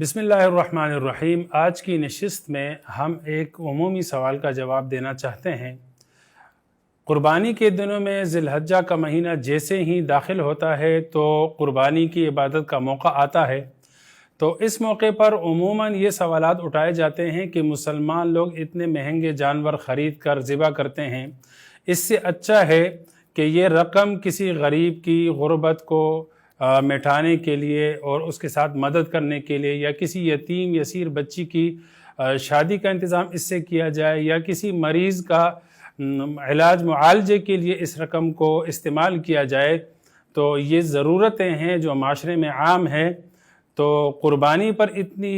بسم اللہ الرحمن الرحیم۔ آج کی نشست میں ہم ایک عمومی سوال کا جواب دینا چاہتے ہیں۔ قربانی کے دنوں میں ذی الحجہ کا مہینہ جیسے ہی داخل ہوتا ہے تو قربانی کی عبادت کا موقع آتا ہے، تو اس موقع پر عموماً یہ سوالات اٹھائے جاتے ہیں کہ مسلمان لوگ اتنے مہنگے جانور خرید کر ذبح کرتے ہیں، اس سے اچھا ہے کہ یہ رقم کسی غریب کی غربت کو مٹانے کے لیے اور اس کے ساتھ مدد کرنے کے لیے، یا کسی یتیم یسیر بچی کی شادی کا انتظام اس سے کیا جائے، یا کسی مریض کا علاج معالجے کے لیے اس رقم کو استعمال کیا جائے۔ تو یہ ضرورتیں ہیں جو معاشرے میں عام ہیں، تو قربانی پر اتنی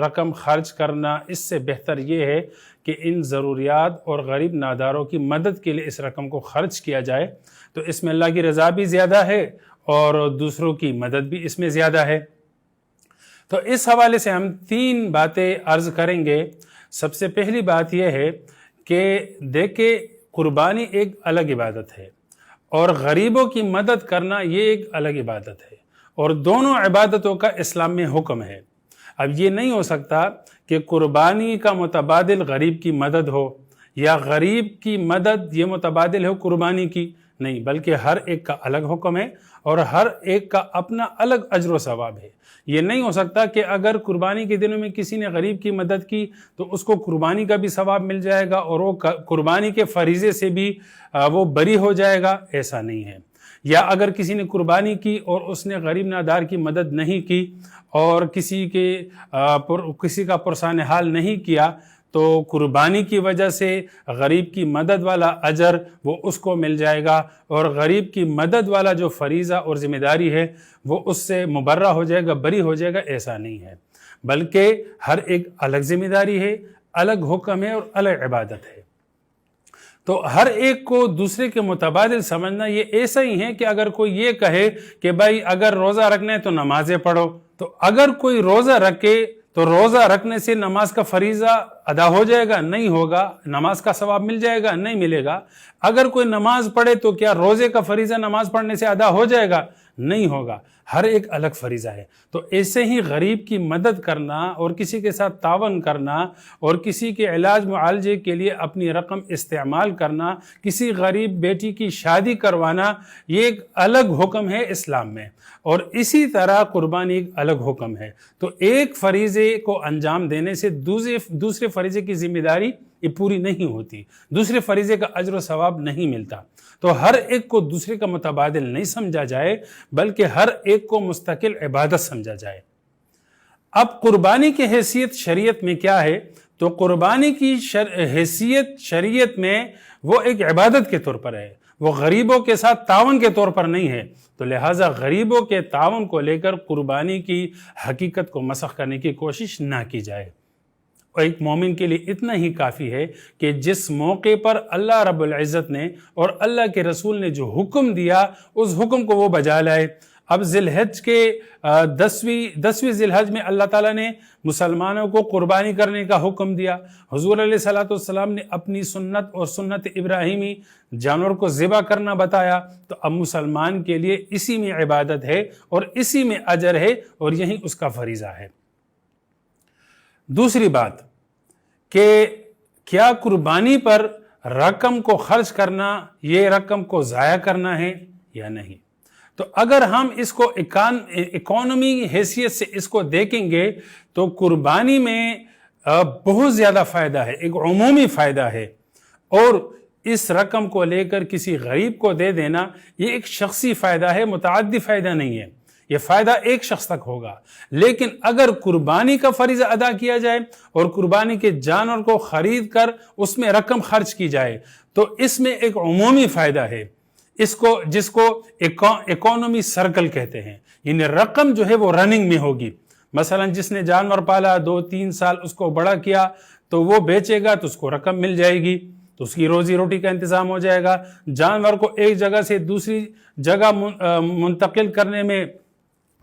رقم خرچ کرنا اس سے بہتر یہ ہے کہ ان ضروریات اور غریب ناداروں کی مدد کے لیے اس رقم کو خرچ کیا جائے، تو اس میں اللہ کی رضا بھی زیادہ ہے اور دوسروں کی مدد بھی اس میں زیادہ ہے۔ تو اس حوالے سے ہم 3 باتیں عرض کریں گے۔ سب سے پہلی بات یہ ہے کہ دیکھیں، قربانی ایک الگ عبادت ہے اور غریبوں کی مدد کرنا یہ ایک الگ عبادت ہے، اور دونوں عبادتوں کا اسلام میں حکم ہے۔ اب یہ نہیں ہو سکتا کہ قربانی کا متبادل غریب کی مدد ہو، یا غریب کی مدد یہ متبادل ہو قربانی کی، نہیں، بلکہ ہر ایک کا الگ حکم ہے اور ہر ایک کا اپنا الگ اجر و ثواب ہے۔ یہ نہیں ہو سکتا کہ اگر قربانی کے دنوں میں کسی نے غریب کی مدد کی تو اس کو قربانی کا بھی ثواب مل جائے گا اور وہ قربانی کے فریضے سے بھی وہ بری ہو جائے گا، ایسا نہیں ہے۔ یا اگر کسی نے قربانی کی اور اس نے غریب نادار کی مدد نہیں کی اور کسی کا پرسان حال نہیں کیا، تو قربانی کی وجہ سے غریب کی مدد والا اجر وہ اس کو مل جائے گا، اور غریب کی مدد والا جو فریضہ اور ذمہ داری ہے وہ اس سے مبرہ ہو جائے گا، بری ہو جائے گا، ایسا نہیں ہے۔ بلکہ ہر ایک الگ ذمہ داری ہے، الگ حکم ہے اور الگ عبادت ہے۔ تو ہر ایک کو دوسرے کے متبادل سمجھنا یہ ایسا ہی ہے کہ اگر کوئی یہ کہے کہ بھائی اگر روزہ رکھنا ہے تو نمازیں پڑھو، تو اگر کوئی روزہ رکھے تو روزہ رکھنے سے نماز کا فریضہ ادا ہو جائے گا؟ نہیں ہوگا۔ نماز کا ثواب مل جائے گا؟ نہیں ملے گا۔ اگر کوئی نماز پڑھے تو کیا روزے کا فریضہ نماز پڑھنے سے ادا ہو جائے گا؟ نہیں ہوگا۔ ہر ایک الگ فریضہ ہے۔ تو ایسے ہی غریب کی مدد کرنا اور کسی کے ساتھ تعاون کرنا اور کسی کے علاج معالجے کے لیے اپنی رقم استعمال کرنا، کسی غریب بیٹی کی شادی کروانا، یہ ایک الگ حکم ہے اسلام میں، اور اسی طرح قربانی ایک الگ حکم ہے۔ تو ایک فریضے کو انجام دینے سے دوسرے فریضے کی ذمہ داری یہ پوری نہیں ہوتی، دوسرے فریضے کا اجر و ثواب نہیں ملتا۔ تو ہر ایک کو دوسرے کا متبادل نہیں سمجھا جائے، بلکہ ہر ایک کو مستقل عبادت سمجھا جائے۔ اب قربانی کی حیثیت شریعت میں کیا ہے؟ تو قربانی کی حیثیت شریعت میں وہ ایک عبادت کے طور پر ہے، وہ غریبوں کے ساتھ تعاون کے طور پر نہیں ہے۔ تو لہٰذا غریبوں کے تعاون کو لے کر قربانی کی حقیقت کو مسخ کرنے کی کوشش نہ کی جائے۔ اور ایک مومن کے لیے اتنا ہی کافی ہے کہ جس موقع پر اللہ رب العزت نے اور اللہ کے رسول نے جو حکم دیا اس حکم کو وہ بجا لائے۔ اب ذی الحج کے 10ویں ذی الحج میں اللہ تعالیٰ نے مسلمانوں کو قربانی کرنے کا حکم دیا۔ حضور علیہ الصلوۃ والسلام نے اپنی سنت اور سنت ابراہیمی جانور کو ذبح کرنا بتایا۔ تو اب مسلمان کے لیے اسی میں عبادت ہے اور اسی میں اجر ہے اور یہی اس کا فریضہ ہے۔ دوسری بات کہ کیا قربانی پر رقم کو خرچ کرنا یہ رقم کو ضائع کرنا ہے یا نہیں؟ تو اگر ہم اس کو اکانومی حیثیت سے اس کو دیکھیں گے تو قربانی میں بہت زیادہ فائدہ ہے، ایک عمومی فائدہ ہے، اور اس رقم کو لے کر کسی غریب کو دے دینا یہ ایک شخصی فائدہ ہے، متعدی فائدہ نہیں ہے، یہ فائدہ ایک شخص تک ہوگا۔ لیکن اگر قربانی کا فریضہ ادا کیا جائے اور قربانی کے جانور کو خرید کر اس میں رقم خرچ کی جائے تو اس میں ایک عمومی فائدہ ہے، جس کو اکانومی سرکل کہتے ہیں، یعنی رقم جو ہے وہ رننگ میں ہوگی۔ مثلا جس نے جانور پالا 2-3 سال اس کو بڑا کیا تو وہ بیچے گا تو اس کو رقم مل جائے گی، تو اس کی روزی روٹی کا انتظام ہو جائے گا۔ جانور کو ایک جگہ سے دوسری جگہ منتقل کرنے میں